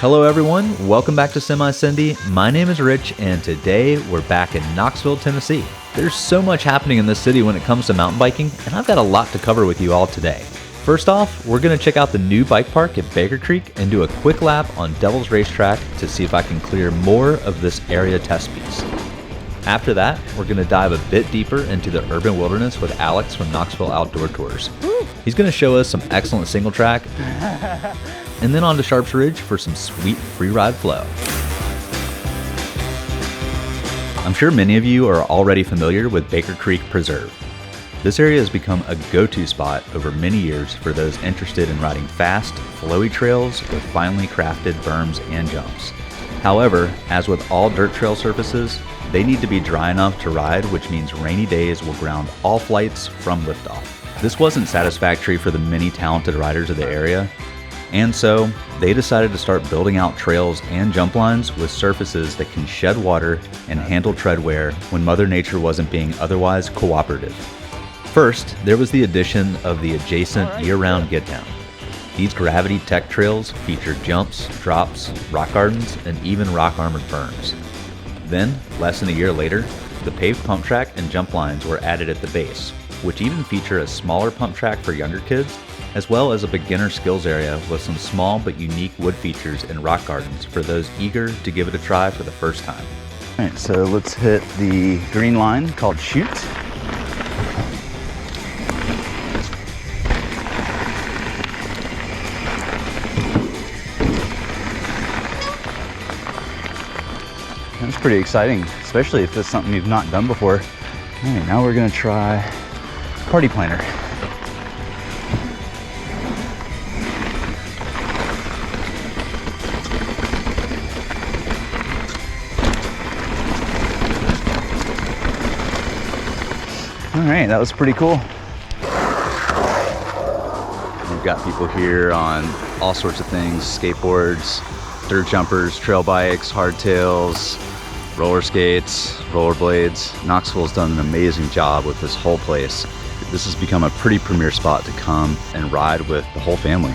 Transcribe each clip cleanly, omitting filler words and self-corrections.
Hello everyone, welcome back to Semi-Sendy. My name is Rich and today we're back in Knoxville, Tennessee. There's so much happening in this city when it comes to mountain biking, and I've got a lot to cover with you all today. First off, we're going to check out the new bike park at Baker Creek and do a quick lap on Devil's Racetrack to see if I can clear more of this area test piece. After that, we're going to dive a bit deeper into the urban wilderness with Alex from Knoxville Outdoor Tours. He's going to show us some excellent single track, and then on to Sharps Ridge for some sweet freeride flow. I'm sure many of you are already familiar with Baker Creek Preserve. This area has become a go-to spot over many years for those interested in riding fast, flowy trails with finely crafted berms and jumps. However, as with all dirt trail surfaces, they need to be dry enough to ride, which means rainy days will ground all flights from liftoff. This wasn't satisfactory for the many talented riders of the area, and so they decided to start building out trails and jump lines with surfaces that can shed water and handle tread wear when Mother Nature wasn't being otherwise cooperative. First, there was the addition of the adjacent year-round get down. These gravity tech trails featured jumps, drops, rock gardens, and even rock armored berms. Then, less than a year later, the paved pump track and jump lines were added at the base, which even feature a smaller pump track for younger kids, as well as a beginner skills area with some small but unique wood features and rock gardens for those eager to give it a try for the first time. All right, so let's hit the green line called Shoot. That's pretty exciting, especially if it's something you've not done before. All right, now we're gonna try Party Planner. All right, that was pretty cool. We've got people here on all sorts of things: skateboards, dirt jumpers, trail bikes, hardtails, roller skates, rollerblades. Knoxville's done an amazing job with this whole place. This has become a pretty premier spot to come and ride with the whole family.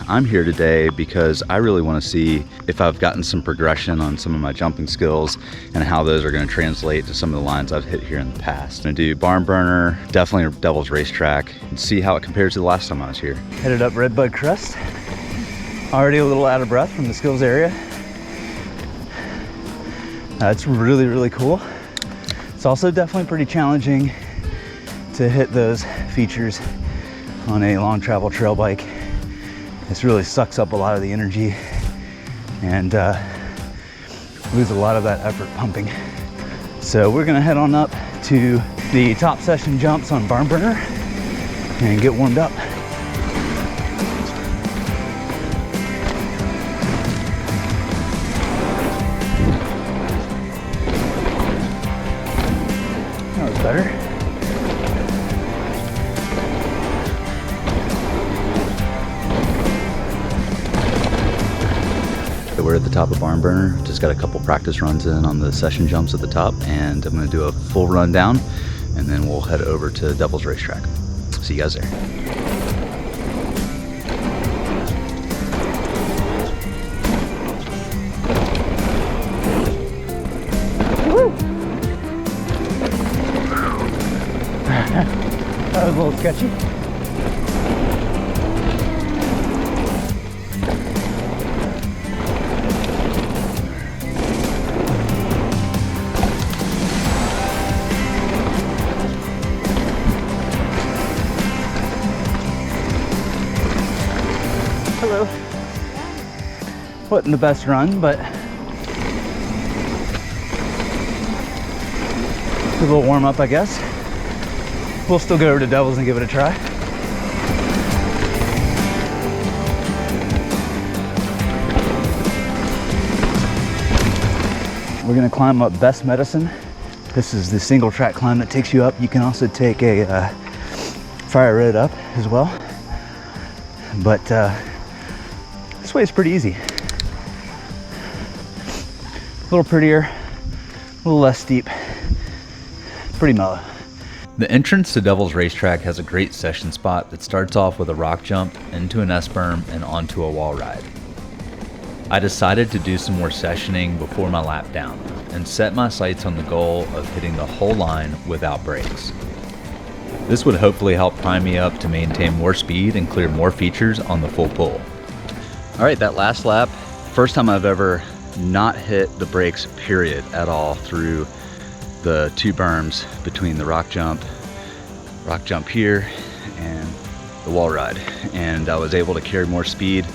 I'm here today because I really want to see if I've gotten some progression on some of my jumping skills and how those are going to translate to some of the lines I've hit here in the past. I'm going to do Barnburner, definitely Devil's Racetrack, and see how it compares to the last time I was here. Headed up Redbud Crest. Already a little out of breath from the skills area. It's really, really cool. It's also definitely pretty challenging to hit those features on a long travel trail bike. This really sucks up a lot of the energy and lose a lot of that effort pumping. So we're gonna head on up to the top session jumps on Barnburner and get warmed up. That was better. We're at the top of Barnburner. Just got a couple practice runs in on the session jumps at the top, and I'm going to do a full run down, and then we'll head over to Devil's Racetrack. See you guys there. Woo! That was a little sketchy. Hello. Wasn't the best run, but a little warm up, I guess. we'll still go over to Devils and give it a try. We're gonna climb up Best Medicine. This is the single track climb that takes you up. You can also take a fire road up as well. But this way is pretty easy. A little prettier, a little less steep, pretty mellow. The entrance to Devil's Racetrack has a great session spot that starts off with a rock jump into an S-berm and onto a wall ride. I decided to do some more sessioning before my lap down and set my sights on the goal of hitting the whole line without brakes. This would hopefully help prime me up to maintain more speed and clear more features on the full pull. All right, that last lap, first time I've ever not hit the brakes period at all through the two berms between the rock jump here and the wall ride. And I was able to carry more speed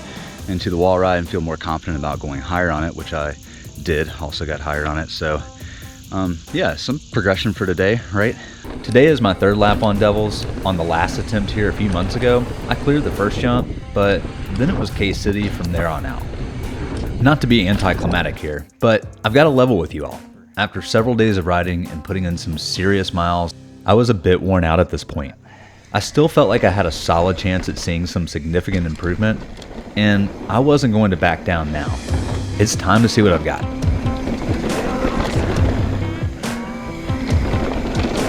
into the wall ride and feel more confident about going higher on it, which I did, also got higher on it. So yeah, some progression for today, right? Today is my third lap on Devils. On the last attempt here a few months ago, I cleared the first jump, but then it was K-City from there on out. Not to be anticlimactic here, but I've got to level with you all. After several days of riding and putting in some serious miles, I was a bit worn out at this point. I still felt like I had a solid chance at seeing some significant improvement, and I wasn't going to back down now. It's time to see what I've got.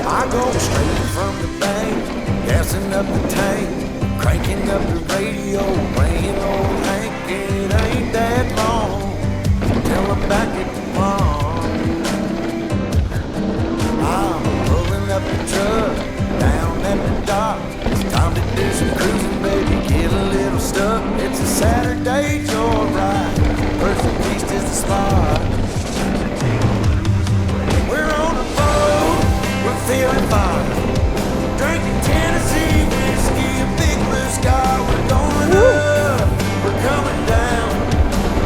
I go straight from the bank, gassing up the tank, cranking up the radio, playing old Hank. It ain't that long till I'm back at the farm. I'm pulling up the truck down at the dock. It's time to do some cruising, baby, get a little stuck. It's a Saturday joyride, Perfect Beast is the spot. We're on a boat, we're feeling fine, drinking Tennessee whiskey, a big blue sky. We're going up, we're coming down.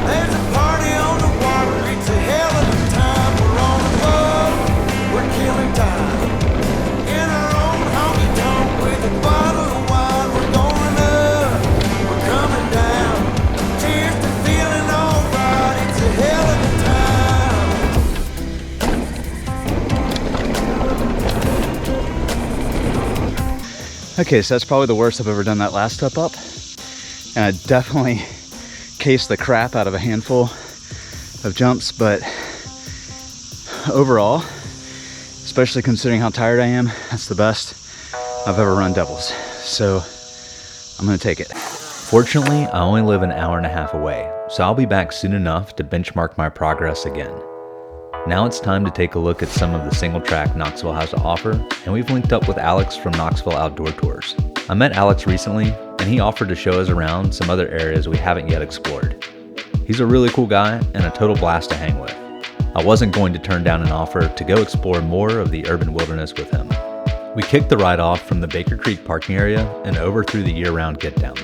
There's a party on the water, it's a hell of a time. We're on a boat, we're killing time, in our own honky tonk with a bottle of wine. We're going up, we're coming down. Cheers to feeling alright, it's a hell of a time. Okay, so that's probably the worst I've ever done that last step up. And I definitely cased the crap out of a handful of jumps, but overall, especially considering how tired I am, that's the best I've ever run Devils. So I'm gonna take it. Fortunately, I only live an hour and a half away, so I'll be back soon enough to benchmark my progress again. Now it's time to take a look at some of the single track Knoxville has to offer, and we've linked up with Alex from Knoxville Outdoor Tours. I met Alex recently, and he offered to show us around some other areas we haven't yet explored. He's a really cool guy and a total blast to hang with. I wasn't going to turn down an offer to go explore more of the urban wilderness with him. We kicked the ride off from the Baker Creek parking area and over through the year-round get down.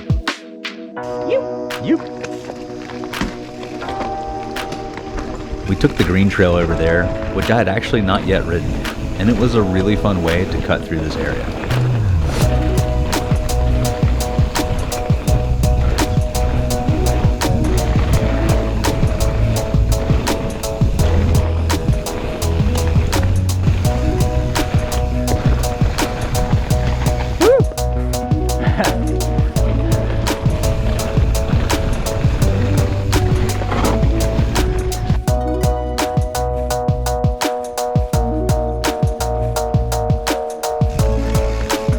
We took the green trail over there, which I had actually not yet ridden, and it was a really fun way to cut through this area.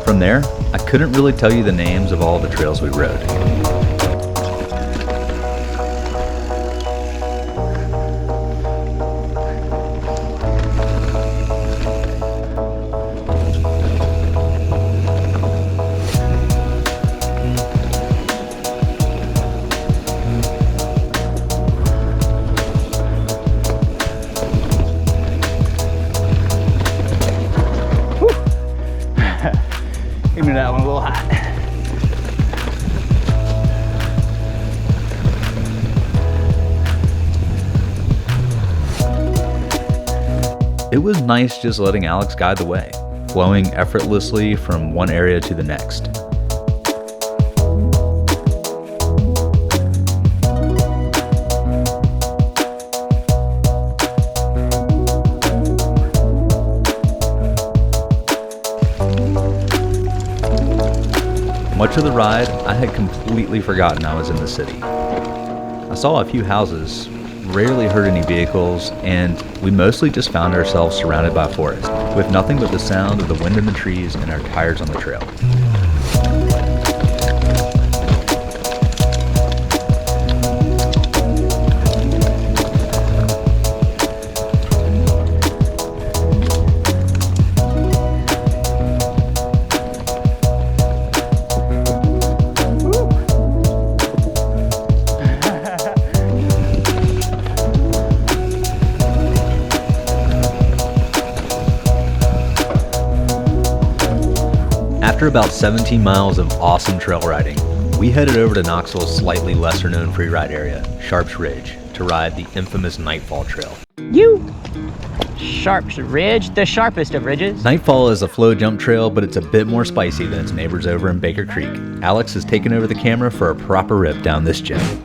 From there, I couldn't really tell you the names of all the trails we rode. Give me that one a little hot. It was nice just letting Alex guide the way. flowing effortlessly from one area to the next. Much of the ride, I had completely forgotten I was in the city. I saw a few houses, rarely heard any vehicles, and we mostly just found ourselves surrounded by forest, with nothing but the sound of the wind in the trees and our tires on the trail. After about 17 miles of awesome trail riding, we headed over to Knoxville's slightly lesser known freeride area, Sharps Ridge, to ride the infamous Nightfall Trail. Sharps Ridge, the sharpest of ridges. Nightfall is a flow jump trail, but it's a bit more spicy than its neighbors over in Baker Creek. Alex has taken over the camera for a proper rip down this gem.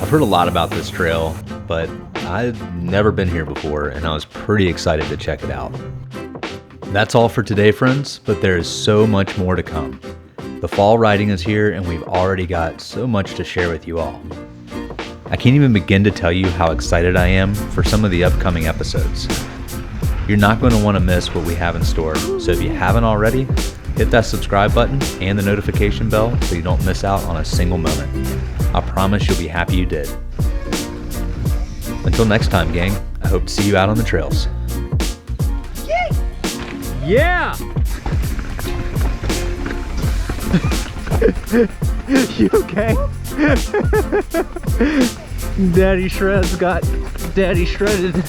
I've heard a lot about this trail, but I've never been here before, and I was pretty excited to check it out. That's all for today, friends, but there is so much more to come. The fall riding is here, and we've already got so much to share with you all. I can't even begin to tell you how excited I am for some of the upcoming episodes. You're not going to want to miss what we have in store, so if you haven't already, hit that subscribe button and the notification bell so you don't miss out on a single moment. I promise you'll be happy you did. Until next time, gang, I hope to see you out on the trails. Yeah! You okay? Daddy Shred's got Daddy shredded.